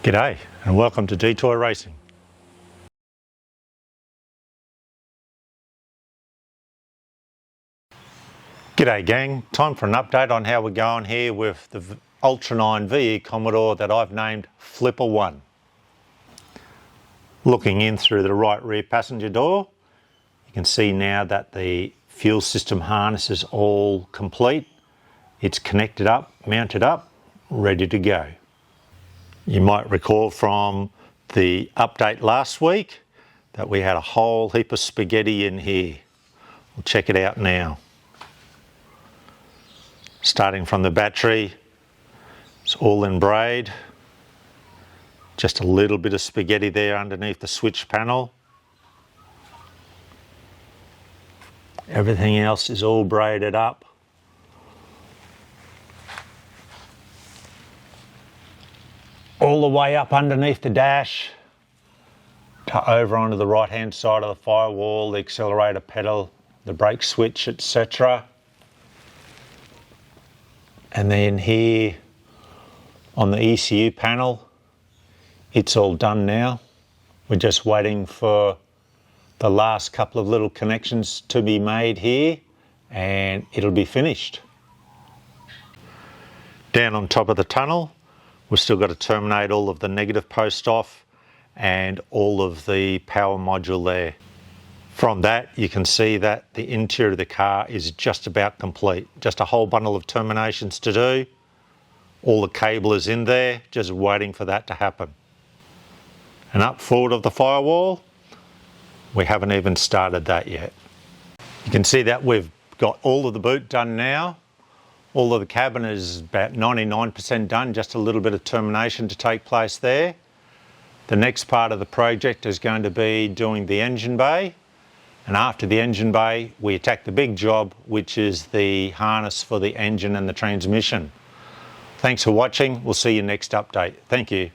G'day and welcome to Detour Racing. G'day gang, time for an update on how we're going here with the Altra9 VE Commodore that I've named Flipper 1. Looking in through the right rear passenger door, you can see now that the fuel system harness is all complete. It's connected up, mounted up, ready to go. You might recall from the update last week that we had a whole heap of spaghetti in here. We'll check it out now. Starting from the battery, it's all in braid. Just a little bit of spaghetti there underneath the switch panel. Everything else is all braided up. All the way up underneath the dash to over onto the right hand side of the firewall, the accelerator pedal, the brake switch, etc. And then here on the ECU panel, it's all done now. We're just waiting for the last couple of little connections to be made here and it'll be finished. Down on top of the tunnel, we've still got to terminate all of the negative post off and all of the power module there. From that, you can see that the interior of the car is just about complete. Just a whole bundle of terminations to do. All the cable is in there, just waiting for that to happen. And up forward of the firewall, we haven't even started that yet. You can see that we've got all of the boot done now. All of the cabin is about 99% done, just a little bit of termination to take place there. The next part of the project is going to be doing the engine bay. And after the engine bay, we attack the big job, which is the harness for the engine and the transmission. Thanks for watching. We'll see you next update. Thank you.